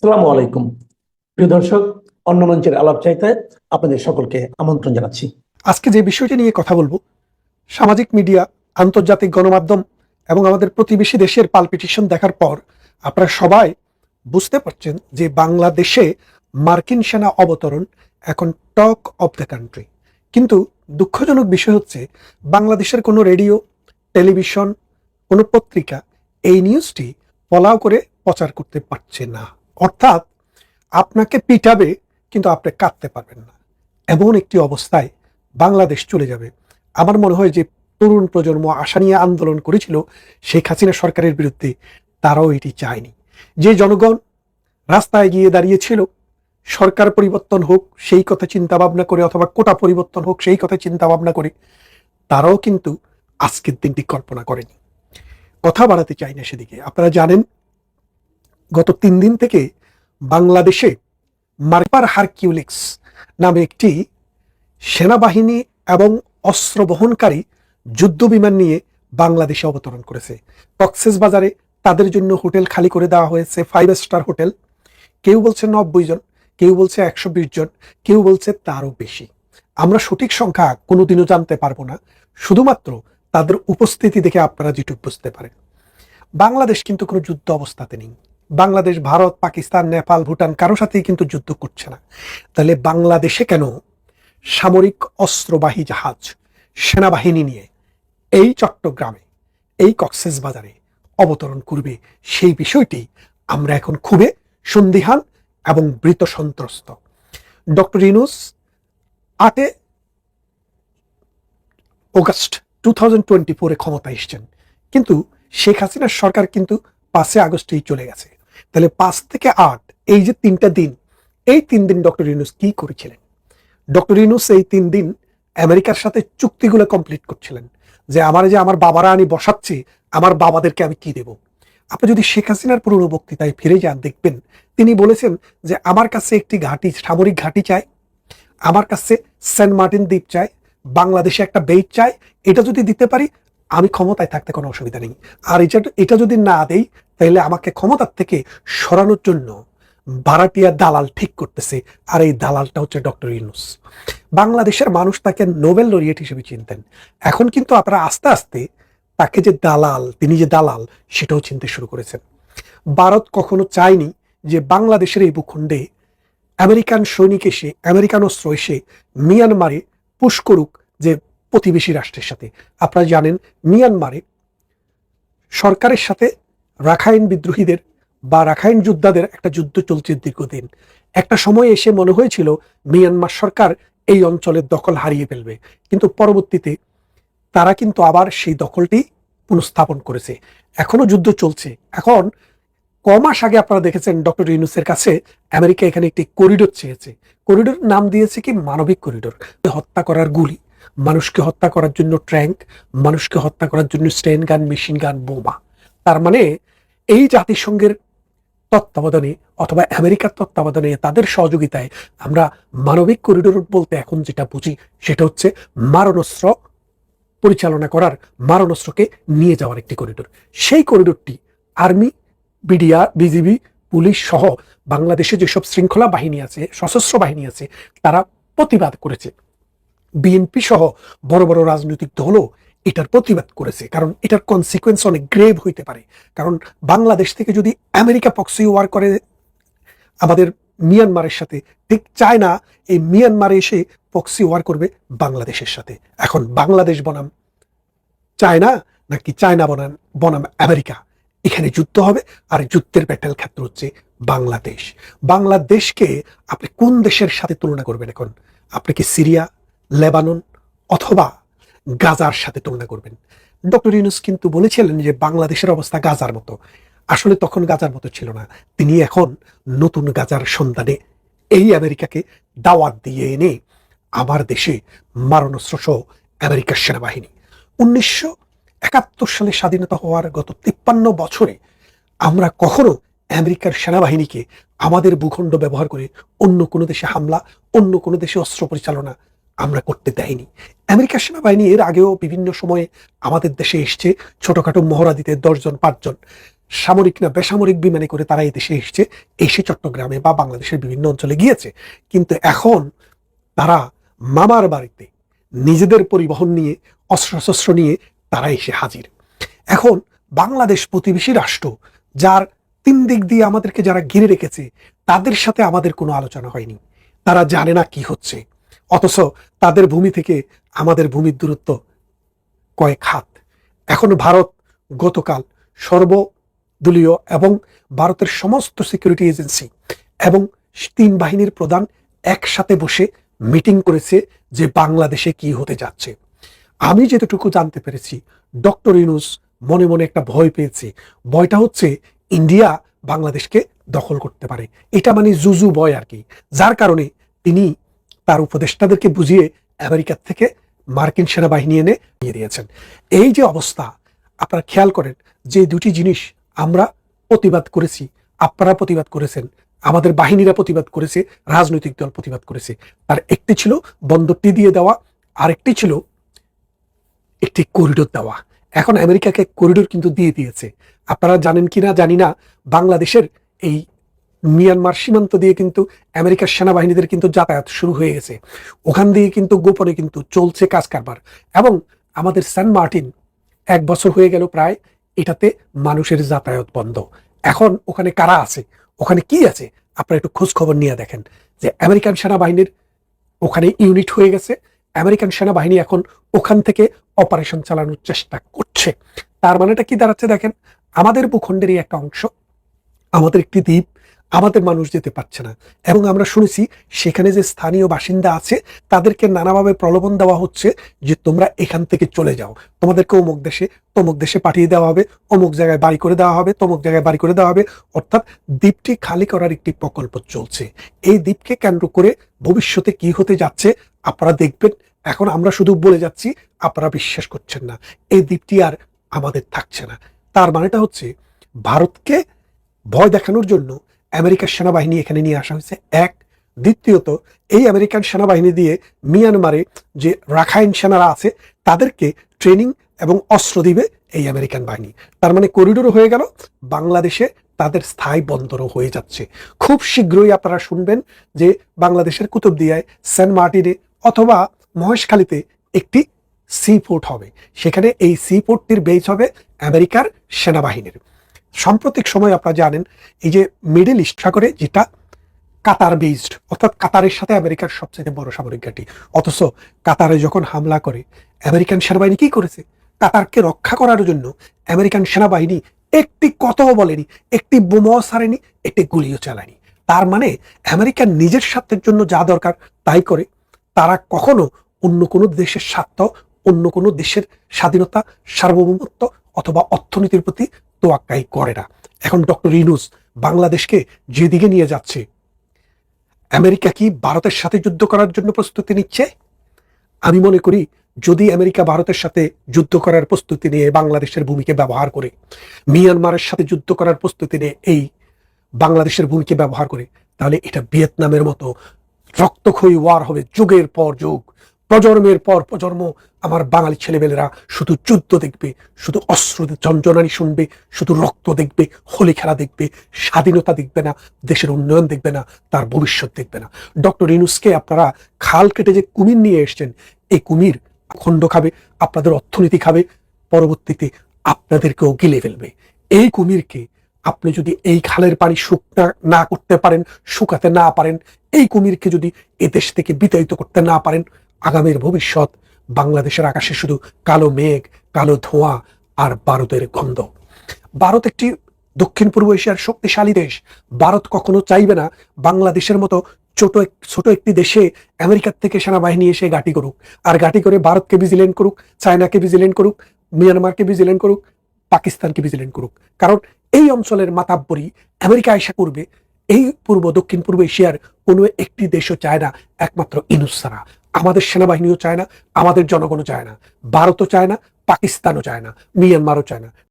আসসালামু আলাইকুম প্রিয় দর্শক, অন্য মঞ্চের আলাপ চাইতে আপনাদের সকলকে আমন্ত্রণ জানাচ্ছি। আজকে যে বিষয়টি নিয়ে কথা বলবো, সামাজিক মিডিয়া, আন্তর্জাতিক গণমাধ্যম এবং আমাদের প্রতিবেশী দেশের পালপিটিশন দেখার পর আপনারা সবাই বুঝতে পারছেন যে বাংলাদেশে মার্কিন সেনা অবতরণ এখন টক অফ দ্য কান্ট্রি। কিন্তু দুঃখজনক বিষয় হচ্ছে বাংলাদেশের কোনো রেডিও, টেলিভিশন, কোনো পত্রিকা এই নিউজটি ফলাও করে প্রচার করতে পারছে না। অর্থাৎ আপনাকে পিটাবে কিন্তু আপনি কাঁদতে পারবেন না, এমন একটি অবস্থায় বাংলাদেশ চলে যাবে। আমার মনে হয় যে তরুণ প্রজন্ম আশা নিয়ে আন্দোলন করেছিল শেখ হাসিনা সরকারের বিরুদ্ধে, তারাও এটি চায়নি। যে জনগণ রাস্তায় গিয়ে দাঁড়িয়েছিল সরকার পরিবর্তন হোক সেই কথা চিন্তা ভাবনা করে, অথবা কোটা পরিবর্তন হোক সেই কথা চিন্তা ভাবনা করে, তারাও কিন্তু আজকের দিনটি কল্পনা করেনি। কথা বাড়াতে চাই না সেদিকে। আপনারা জানেন গত 3 দিন থেকে বাংলাদেশে মার্পার হারকিউলিক্স নামে একটি সেনাবাহিনী এবং অস্ত্র বহনকারী যুদ্ধ বিমান নিয়ে বাংলাদেশে অবতরণ করেছে। কক্সবাজারে তাদের জন্য হোটেল খালি করে দেওয়া হয়েছে, 5 স্টার হোটেল। কেউ বলছে 90 জন, কেউ বলছে 120 জন, কেউ বলছে তারও বেশি। আমরা সঠিক সংখ্যা কোনোদিনও জানতে পারবো না, শুধুমাত্র তাদের উপস্থিতি দেখে আপনারা যেটুকু বুঝতে পারেন। বাংলাদেশ কিন্তু কোনো যুদ্ধ অবস্থাতে নেই। বাংলাদেশ ভারত, পাকিস্তান, নেপাল, ভুটান কারো সাথেই কিন্তু যুদ্ধ করছে না। তাহলে বাংলাদেশে কেন সামরিক অস্ত্রবাহী জাহাজ, সেনাবাহিনী নিয়ে এই চট্টগ্রামে, এই কক্সবাজারে অবতরণ করবে, সেই বিষয়টি আমরা এখন খুবই সন্দিহান এবং ভীত সন্ত্রস্ত। ডক্টর ইউনূস 8 আগস্ট 2024 ক্ষমতায় এসছেন, কিন্তু শেখ হাসিনার সরকার কিন্তু 5 আগস্টেই চলে গেছে। তাহলে 5 থেকে 8 এই যে 3টা দিন, এই 3 দিন ডক্টর ইউনূস কি করেছিলেন? ডক্টর ইউনূস এই 3 দিন আমেরিকার সাথে চুক্তিগুলো কমপ্লিট করছিলেন, যে আমার বাবারা আমি বসাচ্ছি, আমার বাবাদেরকে আমি কি দেব। আপনি যদি শেখ হাসিনার পুরনো বক্তৃতায় ফিরে যান, দেখবেন তিনি বলেছেন যে আমার কাছে একটি ঘাঁটি, সামরিক ঘাঁটি চাই, আমার কাছে সেন্ট মার্টিন দ্বীপ চাই, বাংলাদেশে একটা বেইট চাই। এটা যদি দিতে পারি আমি ক্ষমতায় থাকতে কোনো অসুবিধা নেই। আর এটা যদি না দেই, তাহলে আমাকে ক্ষমতার থেকে সরানোর জন্য ভাড়াটিয়া দালাল ঠিক করতেছে, আর এই দালালটা হচ্ছে ডক্টর ইউনূস। বাংলাদেশের মানুষ তাকে নোবেল লরিয়েট হিসেবে চিনতেন, এখন কিন্তু আপনারা আস্তে আস্তে তাকে যে দালাল, তিনি যে দালাল সেটাও চিনতে শুরু করেছেন। ভারত কখনো চায়নি যে বাংলাদেশের এই ভূখণ্ডে আমেরিকান সৈনিক এসে, আমেরিকান অস্ত্র এসে মিয়ানমারে পুশ করুক যে প্রতিবেশী রাষ্ট্রের সাথে। আপনারা জানেন মিয়ানমারে সরকারের সাথে রাখাইন বিদ্রোহীদের বা রাখাইন যোদ্ধাদের একটা যুদ্ধ চলছে দীর্ঘদিন। একটা সময় এসে মনে হয়েছিল মিয়ানমার সরকার এই অঞ্চলের দখল হারিয়ে ফেলবে, কিন্তু পরবর্তীতে তারা কিন্তু আবার সেই দখলটি পুনঃস্থাপন করেছে। এখনো যুদ্ধ চলছে। এখন কমাস আগে আপনারা দেখেছেন ডক্টর ইউনূসের কাছে আমেরিকা এখানে একটি করিডোর চেয়েছে। করিডোর নাম দিয়েছে কি মানবিক করিডোর। হত্যা করার গুলি, মানুষকে হত্যা করার জন্য ট্যাঙ্ক, মানুষকে হত্যা করার জন্য স্টেন গান, মেশিন গান, বোমা। তার মানে এই জাতিসংঘের তত্ত্বাবধানে অথবা আমেরিকার তত্ত্বাবধানে, তাদের সহযোগিতায় আমরা মানবিক করিডোর বলতে এখন যেটা বুঝি সেটা হচ্ছে মারণাস্ত্র পরিচালনা করার, মারণাস্ত্রকে নিয়ে যাওয়ার একটি করিডোর। সেই করিডোরটি আর্মি, বিডিআর, বিজিবি, পুলিশ সহ বাংলাদেশে যেসব শৃঙ্খলা বাহিনী আছে, সশস্ত্র বাহিনী আছে, তারা প্রতিবাদ করেছে। বিএনপি সহ বড় বড় রাজনৈতিক দলও এটার প্রতিবাদ করেছে, কারণ এটার কনসিকুয়েন্স অনেক গ্রেভ হইতে পারে। কারণ বাংলাদেশ থেকে যদি আমেরিকা প্রক্সি ওয়ার করে আমাদের মিয়ানমারের সাথে, ঠিক চায় না এই মিয়ানমারে এসে প্রক্সি ওয়ার করবে বাংলাদেশের সাথে। এখন বাংলাদেশ বনাম চায়না নাকি চায়না বনাম আমেরিকা, এখানে যুদ্ধ হবে। আর যুদ্ধের ব্যাটেল ক্ষেত্র হচ্ছে বাংলাদেশ। বাংলাদেশকে আপনি কোন দেশের সাথে তুলনা করবেন এখন? আপনি কি সিরিয়া, লেবানন অথবা গাজার সাথে তুলনা করবেন? ডক্টর ইউনূস কিন্তু বলেছিলেন যে বাংলাদেশের অবস্থা গাজার মতো। আসলে তখন গাজার মতো ছিল না। তিনি এখন নতুন গাজার সন্ধানে এই আমেরিকাকে দাওয়াত দিয়ে এনে আমার দেশে মারণাস্ত্র সহ আমেরিকার সেনাবাহিনী। 1971 সালে স্বাধীনতা হওয়ার গত 53 বছরে আমরা কখনো আমেরিকার সেনাবাহিনীকে আমাদের ভূখণ্ড ব্যবহার করে অন্য কোনো দেশে হামলা, অন্য কোনো দেশে অস্ত্র পরিচালনা আমরা করতে দেয়নি। আমেরিকার সেনাবাহিনী এর আগেও বিভিন্ন সময়ে আমাদের দেশে এসছে ছোটখাটো মহড়া দিতে, 10 জন 5 জন। সামরিক না বেসামরিক বিমানে করে তারা এই দেশে এসে চট্টগ্রামে বা বাংলাদেশের বিভিন্ন অঞ্চলে গিয়েছে। কিন্তু এখন তারা মামার বাড়িতে নিজেদের পরিবহন নিয়ে অস্ত্রশস্ত্র নিয়ে তারা এসে হাজির। এখন বাংলাদেশ প্রতিবেশী রাষ্ট্র, যার 3 দিক দিয়ে আমাদেরকে যারা ঘিরে রেখেছে, তাদের সাথে আমাদের কোনো আলোচনা হয়নি। তারা জানে না কি হচ্ছে, অথচ তাদের ভূমি থেকে আমাদের ভূমির দূরত্ব কয়েক হাত। এখন ভারত গতকাল সর্বদলীয় এবং ভারতের সমস্ত সিকিউরিটি এজেন্সি এবং 3 বাহিনীর প্রধান একসাথে বসে মিটিং করেছে যে বাংলাদেশে কি হতে যাচ্ছে। আমি যেটুকু জানতে পেরেছি, ডক্টর ইউনূস মনে মনে একটা ভয় পেয়েছে। ভয়টা হচ্ছে ইন্ডিয়া বাংলাদেশকে দখল করতে পারে, এটা মানে জুজু ভয় আর কি। যার কারণে তিনি তার উপদেষ্টাদেরকে বুঝিয়ে আমেরিকার থেকে মার্কিন সেনাবাহিনী এনে নিয়ে দিয়েছেন। এই যে অবস্থা, আপনারা খেয়াল করেন যে 2টি জিনিস আমরা প্রতিবাদ করেছি, আপনারা প্রতিবাদ করেছেন, আমাদের বাহিনীরা প্রতিবাদ করেছে, রাজনৈতিক দল প্রতিবাদ করেছে। তার একটি ছিল বন্দরটি দিয়ে দেওয়া, আরেকটি ছিল একটি করিডোর দেওয়া। এখন আমেরিকাকে করিডোর কিন্তু দিয়ে দিয়েছে। আপনারা জানেন কিনা জানি না, বাংলাদেশের এই মিয়ানমার সীমান্ত দিয়ে কিন্তু আমেরিকার সেনাবাহিনীদের কিন্তু যাতায়াত শুরু হয়ে গেছে। ওখান দিয়ে কিন্তু গোপনে কিন্তু চলছে কাজ কারবার। এবং আমাদের সেন্ট মার্টিন 1 বছর হয়ে গেল প্রায়, এটাতে মানুষের যাতায়াত বন্ধ। এখন ওখানে কারা আছে, ওখানে কি আছে, আপনারা একটু খোঁজ খবর নিয়ে দেখেন যে আমেরিকান সেনাবাহিনীর ওখানে ইউনিট হয়ে গেছে। আমেরিকান সেনাবাহিনী এখন ওখান থেকে অপারেশন চালানোর চেষ্টা করছে। তার মানেটা কি দাঁড়াচ্ছে দেখেন, আমাদের ভূখণ্ডেরই একটা অংশ, আমাদের একটি দ্বীপ, আমাদের মানুষ যেতে পারছে না। এবং আমরা শুনেছি সেখানে যে স্থানীয় বাসিন্দা আছে তাদেরকে নানাভাবে প্রলোভন দেওয়া হচ্ছে যে তোমরা এখান থেকে চলে যাও, তোমাদেরকে অমুক দেশে তমুক দেশে পাঠিয়ে দেওয়া হবে, অমুক জায়গায় বাড়ি করে দেওয়া হবে, তমুক জায়গায় বাড়ি করে দেওয়া হবে। অর্থাৎ দ্বীপটি খালি করার একটি প্রকল্প চলছে। এই দ্বীপকে কেন্দ্র করে ভবিষ্যতে কি হতে যাচ্ছে আপনারা দেখবেন। এখন আমরা শুধু বলে যাচ্ছি, আপনারা বিশ্বাস করছেন না। এই দ্বীপটি আর আমাদের থাকছে না। তার মানেটা হচ্ছে ভারতকে ভয় দেখানোর জন্য আমেরিকার সেনাবাহিনী এখানে নিয়ে আসা হয়েছে, এক। দ্বিতীয়ত, এই আমেরিকান সেনাবাহিনী দিয়ে মিয়ানমারে যে রাখাইন সেনারা আছে তাদেরকে ট্রেনিং এবং অস্ত্র দিবে এই আমেরিকান বাহিনী। তার মানে করিডোরও হয়ে গেল, বাংলাদেশে তাদের স্থায়ী বন্দরও হয়ে যাচ্ছে। খুব শীঘ্রই আপনারা শুনবেন যে বাংলাদেশের কুতুবদিয়ায়, সেন্ট মার্টিনে অথবা মহেশখালীতে একটি সি পোর্ট হবে। সেখানে এই সি পোর্টটির বেস হবে আমেরিকার সেনাবাহিনীর। সাম্প্রতিক সময় আপনারা জানেন এই যে মিডল ইস্ট সাগরে যেটা কাতার বেসড, অর্থাৎ কাতারের সাথে আমেরিকার সবচেয়ে বড় সামরিক ঘাঁটি, অথচ কাতারে যখন হামলা করে আমেরিকান সেনাবাহিনী কি করেছে, কাতারকে রক্ষা করার জন্য আমেরিকান সেনাবাহিনী একটি কথাও বলেনি, একটি বোমাও ছাড়েনি, একটি গুলিও চালায়নি। তার মানে আমেরিকার নিজের স্বার্থের জন্য যা দরকার তাই করে। তারা কখনো অন্য কোনো দেশের স্বার্থ, অন্য কোনো দেশের স্বাধীনতা, সার্বভৌমত্ব অথবা অর্থনীতির প্রতি তোয়াক্কাই করে না। এখন ডক্টর ইউনূস বাংলাদেশকে যেদিকে নিয়ে যাচ্ছে, আমেরিকা কি ভারতের সাথে যুদ্ধ করার জন্য প্রস্তুতি নিচ্ছে? আমি মনে করি যদি আমেরিকা ভারতের সাথে যুদ্ধ করার প্রস্তুতি নিয়ে বাংলাদেশের ভূমিকে ব্যবহার করে, মিয়ানমারের সাথে যুদ্ধ করার প্রস্তুতি নিয়ে এই বাংলাদেশের ভূমিকে ব্যবহার করে, তাহলে এটা ভিয়েতনামের মতো রক্তক্ষয়ী ওয়ার হবে, যুগের পর যুগ, প্রজন্মের পর প্রজন্ম আমার বাঙালি ছেলেমেয়েরা শুধু যুদ্ধ দেখবে, শুধু অস্ত্র ঝঞ্ঝনানি শুনবে, শুধু রক্ত দেখবে, হোলি খেলা দেখবে, স্বাধীনতা দেখবে না, দেশের উন্নয়ন দেখবে না, তার ভবিষ্যৎ দেখবে না। ডক্টর ইউনূসকে আপনারা খাল কেটে যে কুমির নিয়ে এসছেন, এই কুমির খণ্ড খাবে, আপনাদের অর্থনীতি খাবে, পরবর্তীতে আপনাদেরকেও গিলে ফেলবে। এই কুমিরকে আপনি যদি এই খালের পানি শুকনা না করতে পারেন, শুকাতে না পারেন, এই কুমিরকে যদি এ দেশ থেকে বিতাড়িত করতে না পারেন, আগামীর ভবিষ্যৎ বাংলাদেশের আকাশে শুধু কালো মেঘ, কালো ধোঁয়া আর বারুদের গন্ধ। ভারত একটি দক্ষিণ পূর্ব এশিয়ার শক্তিশালী দেশ। ভারত কখনো চাইবে না বাংলাদেশের মতো ছোট একটি দেশে আমেরিকার থেকে সেনাবাহিনী এসে ঘাঁটি করুক, আর ঘাঁটি করে ভারতকে ভিজিলেন্ট করুক, চায়নাকে ভিজিলেন্ট করুক, মিয়ানমারকে ভিজিলেন্ট করুক, পাকিস্তানকে ভিজিলেন্ট করুক। কারণ এই অঞ্চলের মাতাব্বরি আমেরিকা আশা করবে এই দক্ষিণ পূর্ব এশিয়ার কোনো একটি দেশও চায় না, একমাত্র ইউনূস ছাড়া। আমাদের সেনাবাহিনীও চায় না, আমাদের জনগণও চায় না, ভারতও চায় না, পাকিস্তানও চায় না, মিয়ানমারও চায় না।